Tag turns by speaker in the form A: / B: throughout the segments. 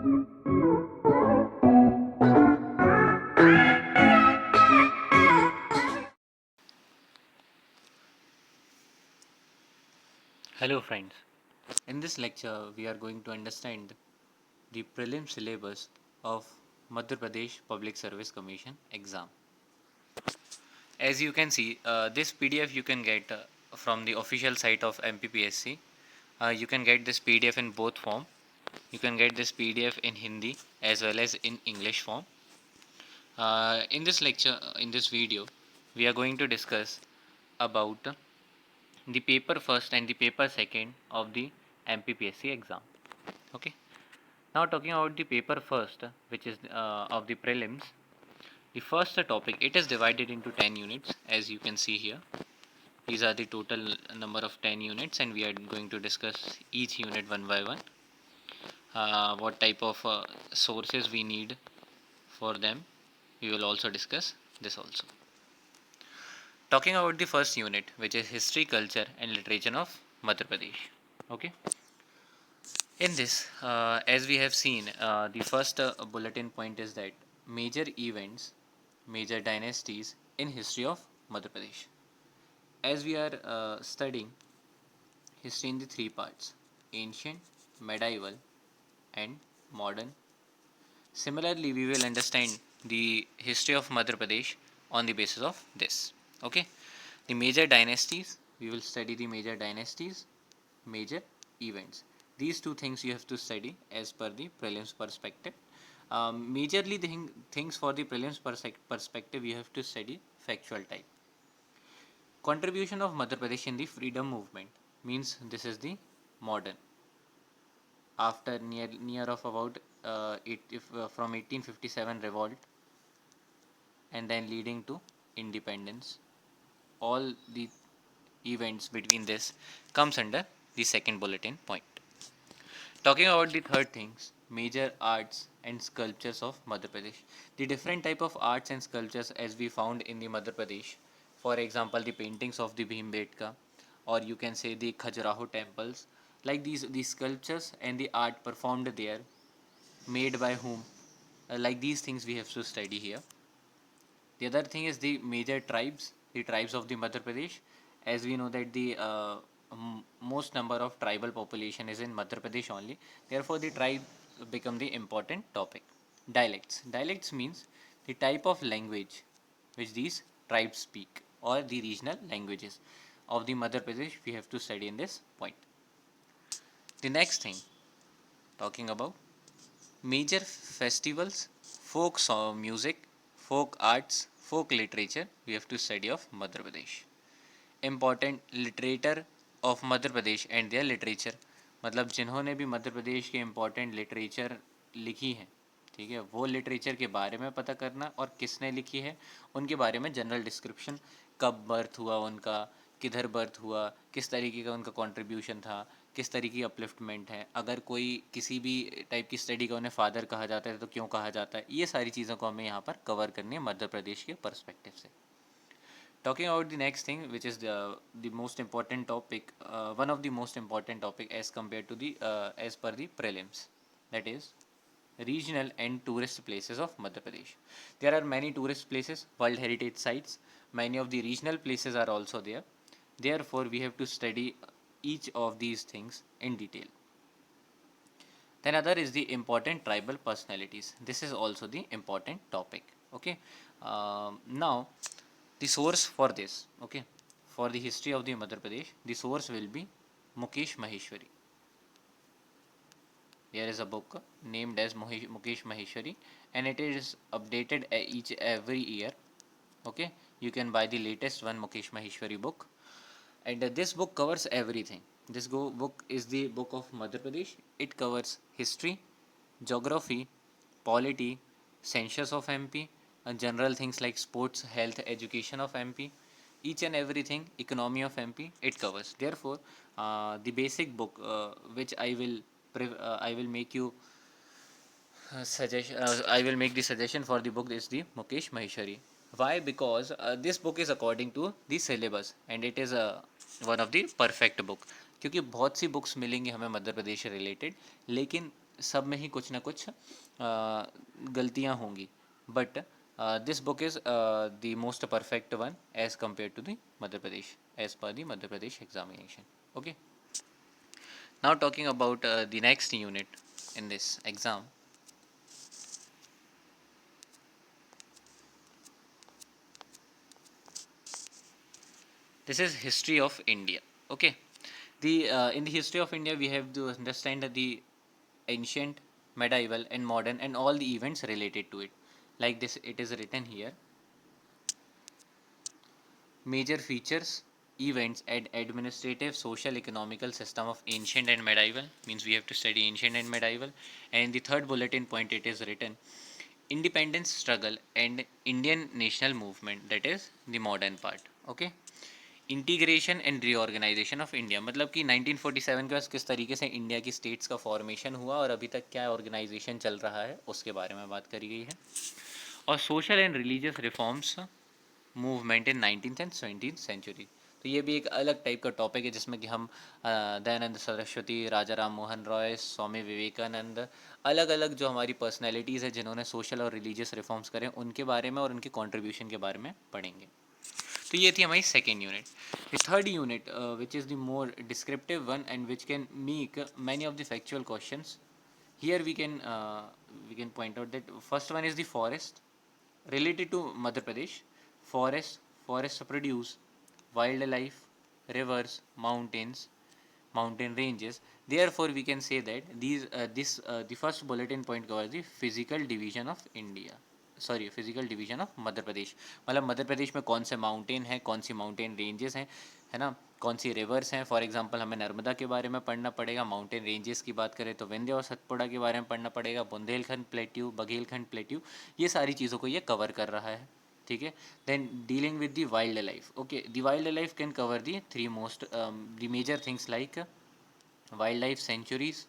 A: Hello friends, in this lecture we are going to understand the prelim syllabus of Madhya Pradesh Public Service Commission exam. As you can see, this PDF you can get from the official site of MPPSC. You can get this PDF in both form. You can get this PDF in Hindi as well as in English form. In this lecture, in this video, we are going to discuss about the paper first and the paper second of the MPPSC exam. Okay. Now talking about the paper first, which is of the prelims. The first topic, it is divided into 10 units as you can see here. These are the total number of 10 units and we are going to discuss each unit one by one. What type of sources we need for them. We will also discuss this also. Talking about the first unit, which is history, culture and literature of Madhya Pradesh. Okay. In this, as we have seen, the first bulletin point is that major events, major dynasties in history of Madhya Pradesh. As we are studying history in the three parts: ancient, medieval, and modern. Similarly, we will understand the history of Madhya Pradesh on the basis of this. Okay, the major dynasties. We will study the major dynasties, major events. These two things you have to study as per the prelims perspective. Majorly the things for the prelims perspective you have to study factual type. Contribution of Madhya Pradesh in the freedom movement means this is the modern. After near of about from 1857 revolt and then leading to independence, all the events between this comes under the second bulletin point. Talking about the third things, major arts and sculptures of Madhya Pradesh. The different type of arts and sculptures as we found in the Madhya Pradesh. For example, the paintings of the Bhimbetka, or you can say the Khajuraho temples. Like these sculptures and the art performed there, made by whom? Like these things we have to study here. The other thing is the major tribes, the tribes of the Madhya Pradesh. As we know that the most number of tribal population is in Madhya Pradesh only. Therefore, the tribe become the important topic. Dialects. Dialects means the type of language which these tribes speak or the regional languages of the Madhya Pradesh we have to study in this point. The next thing, talking about major festivals, folk song music, folk arts, folk literature we have to study of Madhya Pradesh. Important literature of Madhya Pradesh and their literature, मतलब जिन्होंने भी मध्य प्रदेश के important literature लिखी है, ठीक है, वो literature के बारे में पता करना और किसने लिखी है उनके बारे में जनरल डिस्क्रिप्शन, कब बर्थ हुआ उनका, किधर बर्थ हुआ, किस तरीके का उनका कंट्रीब्यूशन था, किस तरीके की अपलिफ्टमेंट है, अगर कोई किसी भी टाइप की स्टडी का उन्हें फादर कहा जाता है तो क्यों कहा जाता है, ये सारी चीज़ों को हमें यहाँ पर कवर करनी है मध्य प्रदेश के पर्सपेक्टिव से. Talking about the next thing, which is the most important topic, one of the most important topic as compared to the as per the prelims, that is regional and tourist places of Madhya Pradesh. There are many tourist places, World Heritage sites. Many of the regional places are also there. Therefore, we have to study each of these things in detail. Then other is the important tribal personalities. This is also the important topic. Okay. Now the source for this, okay, for the history of the Madhya Pradesh, the source will be Mukesh Maheshwari. There is a book named as Mukesh Maheshwari and it is updated every year. Okay, you can buy the latest one Mukesh Maheshwari book, and this book covers everything. This book is the book of Madhya Pradesh. It covers history, geography, polity, census of MP, and general things like sports, health, education of MP, each and everything, economy of MP, it covers. Therefore, the basic book which I will make you I will make the suggestion for the book is the Mukesh Maheshwari. Why? Because this book is according to the syllabus and it is one of the perfect book. क्योंकि बहुत सी books मिलेंगी हमें मध्य प्रदेश से related, लेकिन सब में ही कुछ ना कुछ गलतियाँ होंगी, but this book is the most perfect one as compared to the Madhya Pradesh, as per the Madhya Pradesh examination. Okay. Now talking about the next unit in this exam. This is history of India. Okay. The in the history of India we have to understand the ancient, medieval, and modern, and all the events related to it. Like this, it is written here. Major features, events, and administrative, social, economical system of ancient and medieval, means we have to study ancient and medieval. And the third bulletin point, it is written independence struggle and Indian national movement, that is the modern part. Okay. Integration and reorganisation of India, मतलब कि 1947 के बाद किस तरीके से India की states का formation हुआ और अभी तक क्या ऑर्गेनाइजेशन चल रहा है उसके बारे में बात करी गई है. और social and religious reforms movement in 19th and 17th century. तो ये भी एक अलग टाइप का टॉपिक है जिसमें कि हम दयानंद सरस्वती, राजा राम मोहन रॉय, स्वामी विवेकानंद, अलग अलग जो हमारी पर्सनैलिटीज़ है जिन्होंने सोशल और रिलीजियस रिफॉर्म्स करे उनके बारे में और उनके कॉन्ट्रीब्यूशन के बारे में पढ़ेंगे. तो ये थी हमारी second unit. The third unit which is the more descriptive one and which can make many of the factual questions. Here we can point out that first one is the forest related to Madhya Pradesh. Forests produce wildlife, rivers, mountains, mountain ranges. Therefore, we can say that the first bulletin point covers the physical division of India. Sorry, physical division of Madhya Pradesh. मतलब मध्य प्रदेश में कौन से mountain हैं, कौन सी mountain ranges हैं, है ना, कौन सी रिवर्स हैं. फॉर एग्जांपल हमें नर्मदा के बारे में पढ़ना पड़ेगा. माउंटेन रेंजेस की बात करें तो विंध्य और सतपुड़ा के बारे में पढ़ना पड़ेगा. बुंदेलखंड प्लेट्यू, बघेलखंड प्लेट्यू, ये सारी चीज़ों को ये कवर कर रहा है. ठीक है. Then dealing with the wild life. Okay, the wild life can cover the three most the major things like wild life sanctuaries,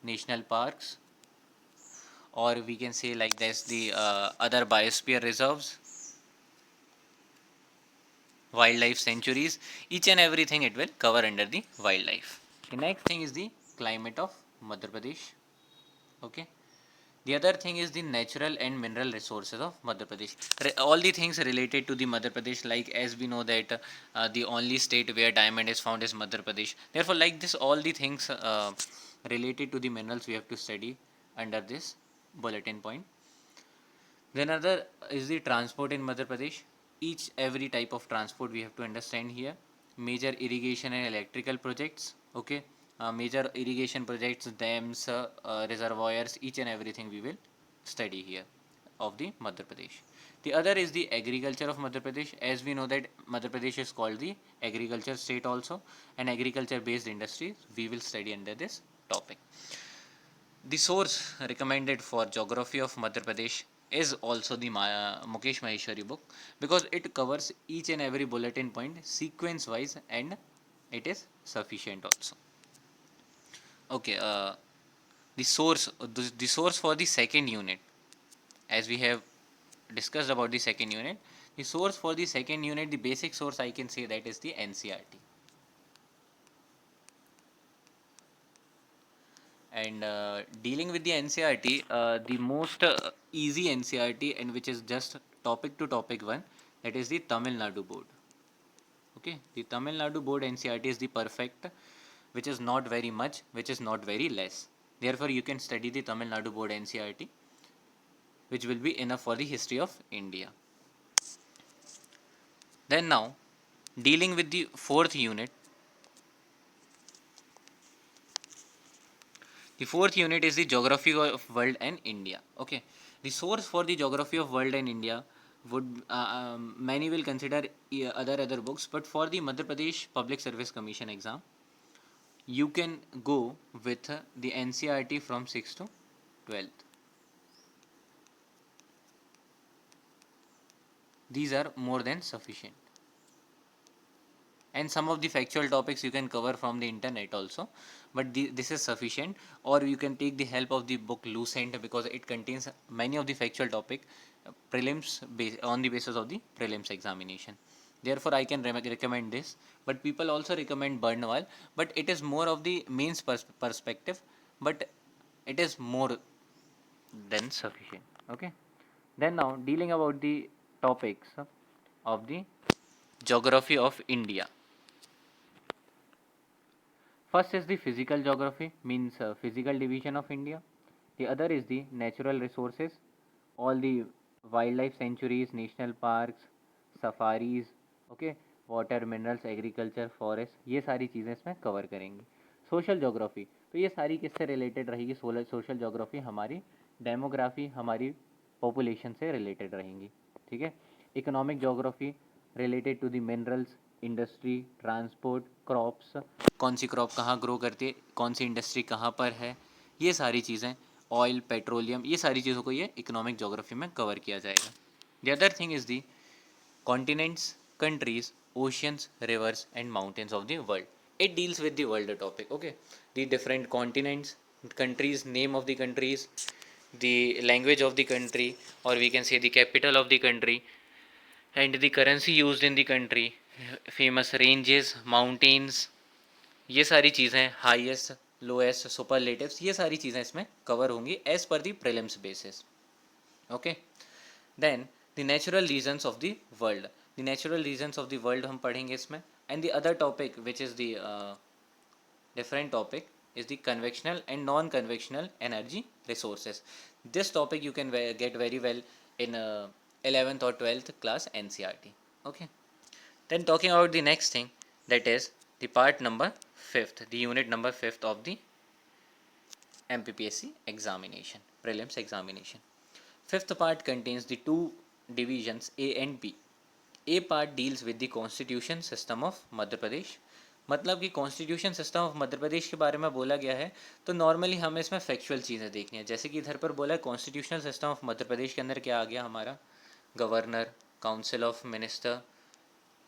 A: national parks, or we can say like this, the other biosphere reserves, wildlife sanctuaries, each and everything it will cover under the wildlife. The next thing is the climate of Madhya Pradesh. Okay. The other thing is the natural and mineral resources of Madhya Pradesh. All the things related to the Madhya Pradesh, like as we know that the only state where diamond is found is Madhya Pradesh. Therefore, like this, all the things related to the minerals we have to study under this bulletin point. Then other is the transport in Madhya Pradesh. Each every type of transport we have to understand here. Major irrigation and electrical projects. Okay, major irrigation projects, dams, reservoirs, each and everything we will study here of the Madhya Pradesh. The other is the agriculture of Madhya Pradesh. As we know that Madhya Pradesh is called the agriculture state also, and agriculture based industries we will study under this topic. The source recommended for geography of Madhya Pradesh is also the Mukesh Maheshwari book, because it covers each and every bulletin point sequence wise and it is sufficient also. Okay, the source for the second unit, as we have discussed about the second unit, the source for the second unit, the basic source I can say that is the NCERT. And dealing with the NCERT, the most easy NCERT and which is just topic to topic one, that is the Tamil Nadu board. Okay, the Tamil Nadu board NCERT is the perfect, which is not very much, which is not very less. Therefore, you can study the Tamil Nadu board NCERT, which will be enough for the history of India. Then now, dealing with the fourth unit. The fourth unit is the geography of world and India. Okay, the source for the geography of world and India would many will consider other books, but for the Madhya Pradesh Public Service Commission exam, you can go with the NCERT from 6th to 12th. These are more than sufficient. And some of the factual topics you can cover from the internet also, but this is sufficient. Or you can take the help of the book Lucent, because it contains many of the factual topic prelims on the basis of the prelims examination. Therefore, I can recommend this. But people also recommend Burnwal, but it is more of the mains perspective. But It is more than sufficient. Okay. Then now dealing about the topics of the geography of India. First is the physical geography, means physical division of India. The other is the natural resources, all the wildlife sanctuaries, national parks, safaris, okay, water minerals agriculture forest, ये सारी चीज़ें इसमें cover करेंगे. Social geography, तो ये सारी किससे related रहेगी? सोशल जोग्राफी हमारी डेमोग्राफी, हमारी पॉपुलेशन से रिलेटेड रहेंगी. ठीक है. Economic geography related to the minerals, industry, transport, crops, कौन सी क्रॉप कहाँ ग्रो करती है, कौन सी इंडस्ट्री कहाँ पर है, ये सारी चीज़ें, ऑयल, पेट्रोलियम, ये सारी चीज़ों को ये इकोनॉमिक जोग्राफी में कवर किया जाएगा. The other thing is the continents, countries, oceans, rivers and mountains of the world. It deals with the world topic. Okay, the different continents, countries, name of the countries, the language of the country, or we can say the capital of the country, and the currency used in the country, famous ranges, mountains, ये सारी चीज़ें, highest, lowest, superlatives, ये सारी चीज़ें इसमें cover होंगी as पर the prelims basis. Okay. Then the natural regions of the world. The natural regions of the world हम पढ़ेंगे इसमें. And the other topic which is the different topic is the convectional and non-convectional energy resources. This topic you can get very well in 11th or 12th class NCRT. Okay. Then talking about the next thing, that is the part number 5th, the unit number 5th of the MPPSC examination, prelims examination. Fifth part contains the two divisions A and B. A part deals with the constitution system of Madhya Pradesh. मतलब कि constitution system of Madhya प्रदेश के बारे में बोला गया है, तो normally हमें इसमें फैक्चुअल चीज़ें देखनी है. जैसे कि इधर पर बोला है कॉन्स्टिट्यूशनल सिस्टम ऑफ मध्य प्रदेश के अंदर क्या आ गया हमारा, governor, council of minister,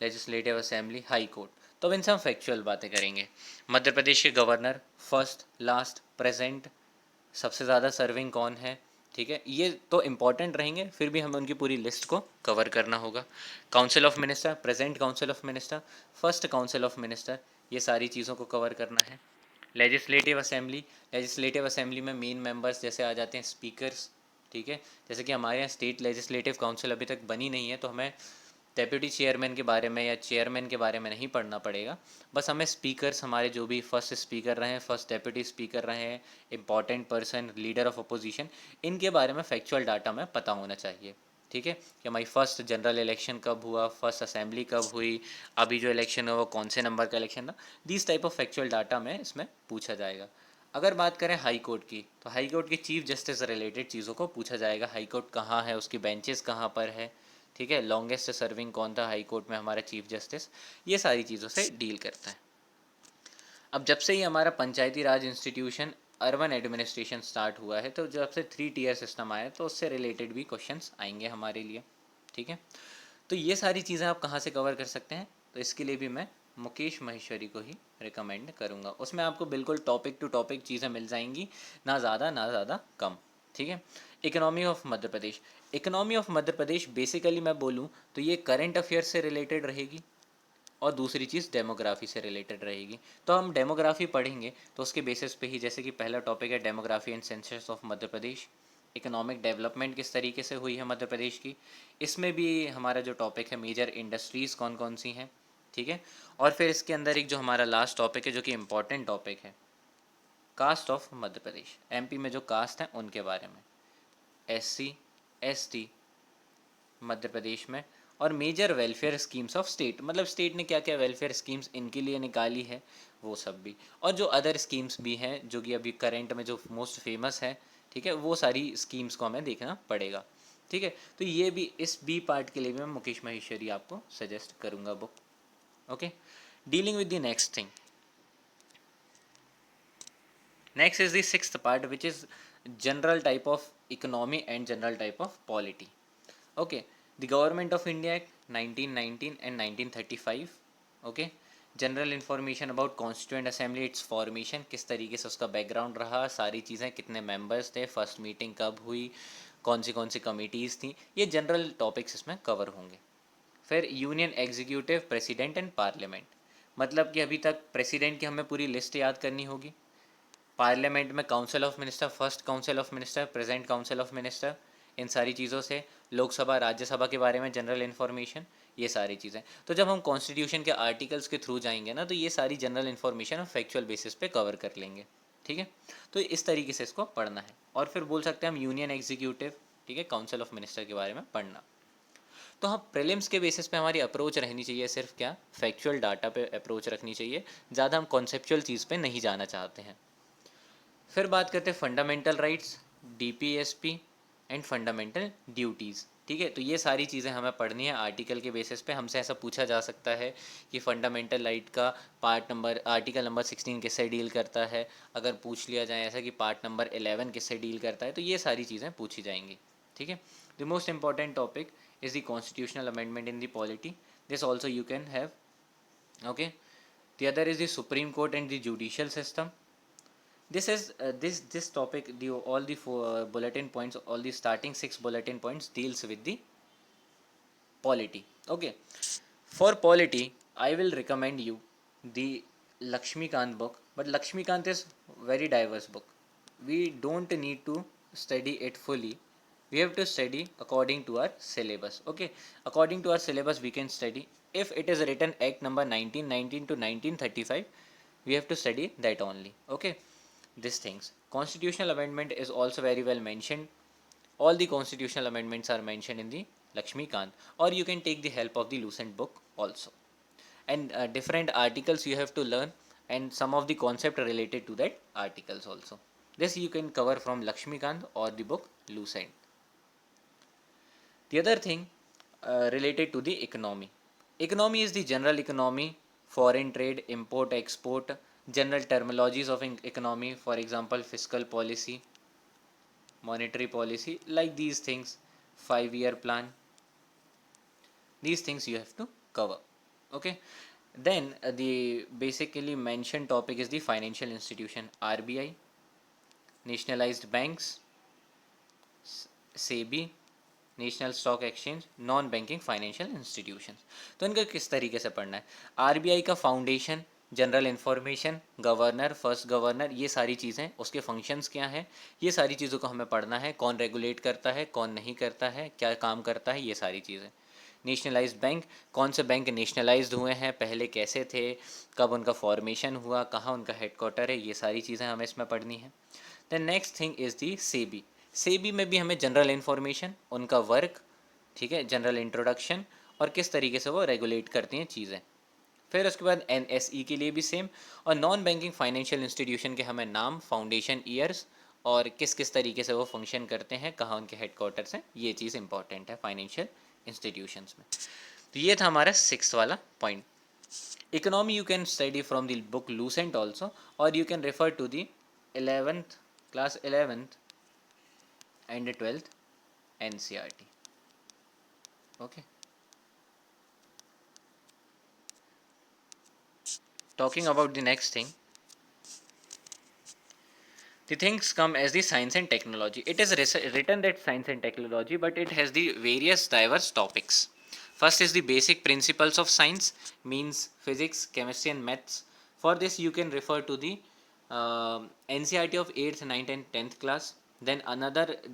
A: legislative assembly, high court. तो अब इनसे हम फैक्चुअल बातें करेंगे. मध्य प्रदेश के गवर्नर फर्स्ट, लास्ट, प्रेजेंट, सबसे ज़्यादा सर्विंग कौन है, ठीक है, ये तो इम्पॉर्टेंट रहेंगे, फिर भी हमें उनकी पूरी लिस्ट को कवर करना होगा. Council of minister, present council of minister, first council of minister, ये सारी चीज़ों को कवर करना है. लेजिस्लेटिव असेंबली, लेजिस्लेटिव असेंबली में मेन मेंबर्स जैसे आ जाते हैं स्पीकर्स. ठीक है. जैसे कि हमारे यहाँ स्टेट लेजिस्लेटिव काउंसिल अभी तक बनी नहीं है, तो हमें डेप्यूटी चेयरमैन के बारे में या चेयरमैन के बारे में नहीं पढ़ना पड़ेगा. बस हमें स्पीकर्स, हमारे जो भी फर्स्ट स्पीकर रहे हैं, फर्स्ट डेप्यूटी स्पीकर रहे हैं, important person, leader of opposition, इनके बारे में फैक्चुअल डाटा में पता होना चाहिए. ठीक है. कि हमारी फर्स्ट जनरल इलेक्शन कब हुआ, फर्स्ट असेंबली कब हुई, अभी जो इलेक्शन हुआ वो कौन से नंबर का इलेक्शन था, this type of factual data में इसमें पूछा जाएगा. अगर बात करें हाई कोर्ट की, तो हाई कोर्ट की चीफ जस्टिस रिलेटेड चीज़ों को पूछा जाएगा. हाई कोर्ट कहाँ है, उसकी बेंचेस कहाँ पर है, ठीक है, लॉन्गेस्ट सर्विंग कौन था हाई कोर्ट में हमारा चीफ जस्टिस, ये सारी चीज़ों से डील करता है. अब जब से ही हमारा पंचायती राज इंस्टीट्यूशन, अर्बन एडमिनिस्ट्रेशन स्टार्ट हुआ है, तो जब से 3 टियर सिस्टम आया, तो उससे रिलेटेड भी क्वेश्चंस आएंगे हमारे लिए. ठीक है. तो ये सारी चीज़ें आप कहाँ से कवर कर सकते हैं, तो इसके लिए भी मैं मुकेश महेश्वरी को ही रिकमेंड करूँगा. उसमें आपको बिल्कुल टॉपिक टू टॉपिक चीज़ें मिल जाएंगी, ना ज़्यादा कम. ठीक है. Economy of Madhya Pradesh. Economy of Madhya Pradesh basically मैं बोलूँ तो ये करंट अफेयर्स से रिलेटेड रहेगी, और दूसरी चीज़ डेमोग्राफी से रिलेटेड रहेगी. तो हम डेमोग्राफी पढ़ेंगे तो उसके बेसिस पे ही, जैसे कि पहला टॉपिक है demography and census of Madhya Pradesh, economic development किस तरीके से हुई है मध्य प्रदेश की. इसमें भी हमारा जो टॉपिक है मेजर इंडस्ट्रीज़ कौन कौन सी हैं. ठीक है. और फिर इसके अंदर एक जो हमारा लास्ट टॉपिक है, जो कि इम्पॉर्टेंट टॉपिक है, caste of Madhya Pradesh. MP में जो कास्ट हैं उनके बारे में, एससी, एसटी मध्य प्रदेश में, और major welfare schemes of state, मतलब स्टेट ने क्या क्या वेलफेयर स्कीम्स इनके लिए निकाली है वो सब भी, और जो अदर स्कीम्स भी हैं जो कि अभी करंट में जो मोस्ट फेमस है. ठीक है. वो सारी स्कीम्स को हमें देखना पड़ेगा. ठीक है. तो ये भी इस बी पार्ट के लिए भी मैं मुकेश महेश्वरी आपको सजेस्ट करूँगा book. Okay. Dealing with the next thing, next is the sixth part which is general type of economy and general type of polity. Okay. The government of India act 1919 and 1935. Okay. General information about constituent assembly, it's formation, किस तरीके से उसका background रहा, सारी चीज़ें, कितने members थे, first meeting कब हुई, कौन सी कमिटीज़ थी, ये जनरल टॉपिक्स इसमें कवर होंगे. फिर union executive, president and parliament, मतलब कि अभी तक प्रेसिडेंट की हमें पूरी लिस्ट याद करनी होगी. पार्लियामेंट में council of minister, first council of minister, present council of minister, इन सारी चीज़ों से, लोकसभा राज्यसभा के बारे में जनरल इन्फॉर्मेशन, ये सारी चीज़ें। तो जब हम कॉन्स्टिट्यूशन के आर्टिकल्स के थ्रू जाएंगे ना, तो ये सारी जनरल इन्फॉर्मेशन हम फैक्चुअल बेसिस पे कवर कर लेंगे। ठीक है, तो इस तरीके से इसको पढ़ना है। और फिर बोल सकते हैं हम यूनियन एग्जीक्यूटिव, ठीक है, काउंसिल ऑफ मिनिस्टर के बारे में पढ़ना। तो हाँ, प्रीलिम्स के बेसिस पे हमारी अप्रोच रहनी चाहिए सिर्फ क्या, फैक्चुअल डाटा पे अप्रोच रखनी चाहिए, ज़्यादा हम कॉन्सेप्चुअल चीज़ पे नहीं जाना चाहते हैं। फिर बात करते हैं fundamental rights, DPSP and fundamental duties. ठीक है, तो ये सारी चीज़ें हमें पढ़नी है आर्टिकल के बेसिस पे। हमसे ऐसा पूछा जा सकता है कि फंडामेंटल राइट का पार्ट नंबर, आर्टिकल नंबर 16 किससे डील करता है। अगर पूछ लिया जाए ऐसा कि पार्ट नंबर 11 किससे डील करता है, तो ये सारी चीज़ें पूछी जाएंगी। ठीक है, the most important topic is the constitutional amendment in the polity. This also you can have. Okay, the other is the Supreme Court and the judicial system. This is this topic, the all the four bulletin points, all the starting 6 bulletin points deals with the polity. Okay, for polity I will recommend you the Lakshmikant book, but Lakshmikant is very diverse book. We don't need to study it fully, we have to study according to our syllabus. Okay, according to our syllabus we can study. If it is written act number 1919 to 1935, we have to study that only. Okay, these things, constitutional amendment is also very well mentioned. All the constitutional amendments are mentioned in the Lakshmikant, or you can take the help of the Lucent book also. And different articles you have to learn, and some of the concept related to that articles also. This you can cover from Lakshmikant or the book Lucent. The other thing related to the economy. Economy is the general economy, foreign trade, import, export, general terminologies of economy, for example, fiscal policy, monetary policy, like these things, 5-year plan. These things you have to cover. Okay. Then the basically mentioned topic is the financial institution, RBI, nationalized banks, SEBI, national stock exchange, non banking financial institutions. तो इनका किस तरीके से पढ़ना है। RBI का foundation, general information, governor, first governor, ये सारी चीज़ें, उसके फंक्शंस क्या हैं, ये सारी चीज़ों को हमें पढ़ना है। कौन रेगुलेट करता है, कौन नहीं करता है, क्या काम करता है, ये सारी चीज़ें। नेशनलाइज्ड बैंक, कौन से बैंक नेशनलाइज्ड हुए हैं, पहले कैसे थे, कब उनका फॉर्मेशन हुआ, कहाँ उनका हेडक्वार्टर है, ये सारी चीज़ें हमें इसमें पढ़नी है। The next thing is the SEBI. SEBI में भी हमें जनरल इन्फॉर्मेशन, उनका वर्क, ठीक है, जनरल इंट्रोडक्शन, और किस तरीके से वो रेगुलेट करती हैं चीज़ें। फिर उसके बाद एनएसई के लिए भी सेम, और नॉन बैंकिंग फाइनेंशियल इंस्टीट्यूशन के हमें नाम, फाउंडेशन, ईयर्स, और किस किस तरीके से वो फंक्शन करते हैं, कहाँ उनके हेडक्वार्टर्स हैं, ये चीज़ इंपॉर्टेंट है फाइनेंशियल इंस्टीट्यूशंस में। तो ये था हमारा 6th वाला point. Economy you can study from the book Lucent also, और you can refer to the 11th class 11th and 12th NCERT. Okay. Talking about the next thing, the things come as the science and technology. It is written that science and technology, but it has the various diverse topics. First is the basic principles of science, means physics, chemistry and maths. For this you can refer to the NCERT of 8th, 9th and 10th class. Then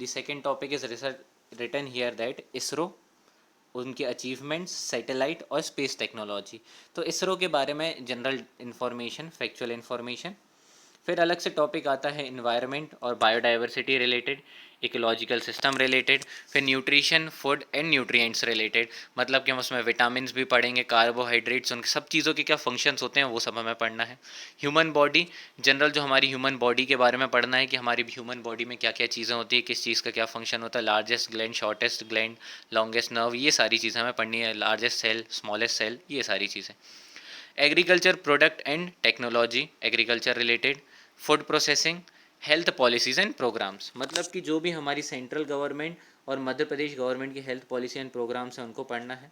A: the second topic is written here that ISRO, उनके achievements, satellite और space technology. तो इसरो के बारे में general information, factual information. फिर अलग से topic आता है इन्वायरमेंट और biodiversity related, ecological system related. फिर nutrition, food and nutrients related, मतलब कि हम उसमें विटामिन भी पढ़ेंगे, कार्बोहाइड्रेट्स, उनके सब चीज़ों के क्या फंक्शंस होते हैं वो सब हमें पढ़ना है। ह्यूमन बॉडी, जनरल जो हमारी ह्यूमन बॉडी के बारे में पढ़ना है कि हमारी ह्यूमन बॉडी में क्या क्या चीज़ें होती है, किस चीज़ का क्या फंक्शन होता है, largest gland, shortest gland, longest nerve, ये सारी चीज़ें हमें पढ़नी है, लार्जेस्ट सेल, स्मॉलेस्ट सेल, ये सारी चीज़ें। Agriculture product and technology, agriculture related. Food processing, health policies and programmes, मतलब कि जो भी हमारी सेंट्रल गवर्नमेंट और मध्य प्रदेश गवर्नमेंट की हेल्थ पॉलिसी एंड प्रोग्राम्स हैं उनको पढ़ना है।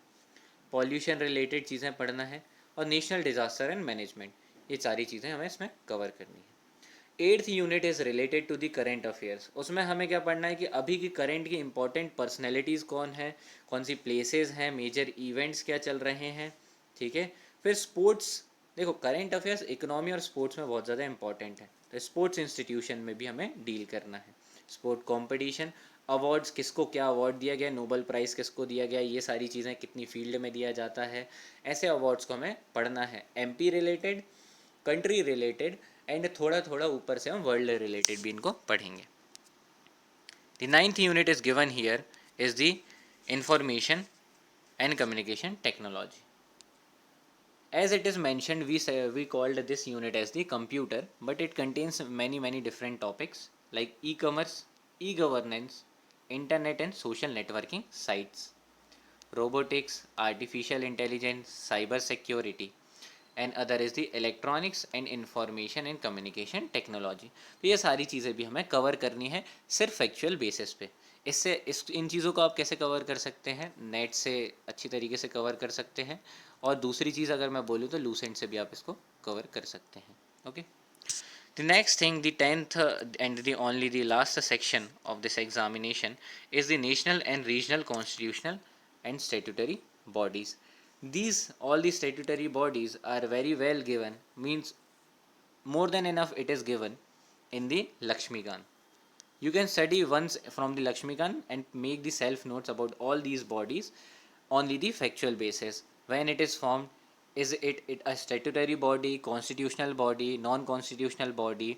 A: पॉल्यूशन रिलेटेड चीज़ें पढ़ना है, और नेशनल डिजास्टर एंड मैनेजमेंट, ये सारी चीज़ें हमें इसमें कवर करनी है। 8th unit is related to the current affairs. उसमें हमें क्या पढ़ना है कि अभी की करेंट की इंपॉर्टेंट पर्सनैलिटीज़ कौन है, कौन सी प्लेसेस हैं, मेजर इवेंट्स क्या चल रहे हैं, ठीक है। फिर स्पोर्ट्स, देखो करेंट अफेयर्स इकोनॉमी और स्पोर्ट्स में बहुत ज़्यादा इंपॉर्टेंट है, तो स्पोर्ट्स इंस्टीट्यूशन में भी हमें डील करना है। स्पोर्ट कंपटीशन, अवार्ड्स, किसको क्या अवार्ड दिया गया, नोबेल प्राइज़ किसको दिया गया, ये सारी चीज़ें कितनी फील्ड में दिया जाता है, ऐसे अवार्ड्स को हमें पढ़ना है। MP related, country related and थोड़ा थोड़ा ऊपर से हम वर्ल्ड रिलेटेड भी इनको पढ़ेंगे। The ninth unit is given here is the information and communication technology. As it is mentioned, we called this unit as the computer, but it contains many different topics like e-commerce, e-governance, internet and social networking sites, robotics, artificial intelligence, cyber security, and other is the electronics and information and communication technology. तो ये सारी चीज़ें भी हमें cover करनी है सिर्फ factual basis पे। इससे इन चीज़ों को आप कैसे कवर कर सकते हैं, नेट से अच्छी तरीके से कवर कर सकते हैं, और दूसरी चीज़ अगर मैं बोलूँ तो लूसेंट से भी आप इसको कवर कर सकते हैं। Okay, the next thing, the 10th and the only the last section of this examination is the national and regional constitutional and statutory bodies. These all the statutory bodies are very well given, means more than enough it is given in the Lakshmikant. You can study once from the Lakshmikant and make the self notes about all these bodies on the factual basis. When it is formed, is it a statutory body, constitutional body, non-constitutional body,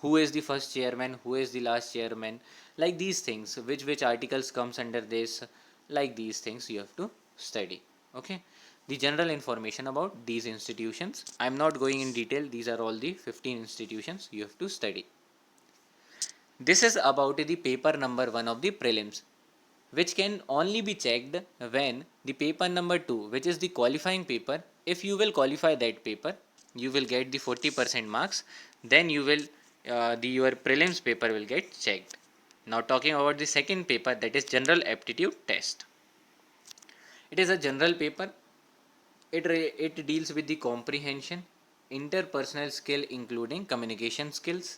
A: who is the first chairman, who is the last chairman, like these things, which articles comes under this, like these things you have to study. Okay, the general information about these institutions, I am not going in detail, these are all the 15 institutions you have to study. This is about the paper number 1 of the prelims, which can only be checked when the paper number 2, which is the qualifying paper, if you will qualify that paper, you will get the 40% marks, then you will your prelims paper will get checked. Now talking about the second paper, that is general aptitude test. It is a general paper. It deals with the comprehension, interpersonal skill including communication skills.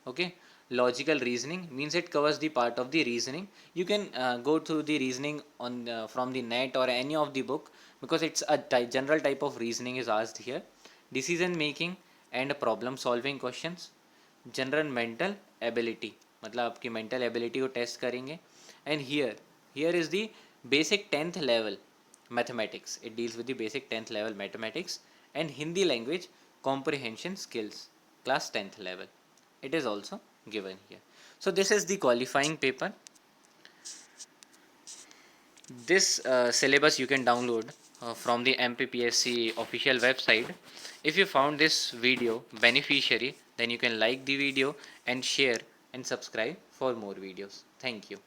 A: Okay, logical reasoning means it covers the part of the reasoning. You can go through the reasoning on from the net or any of the book, because it's a general type of reasoning is asked here. Decision making and problem solving questions. General mental ability, मतलब आपकी mental ability को test करेंगे. And here is the basic 10th level mathematics. It deals with the basic 10th level mathematics and Hindi language comprehension skills class 10th level. It is also given here. So this is the qualifying paper. This syllabus you can download from the MPPSC official website. If you found this video beneficiary, then you can like the video and share and subscribe for more videos. Thank you.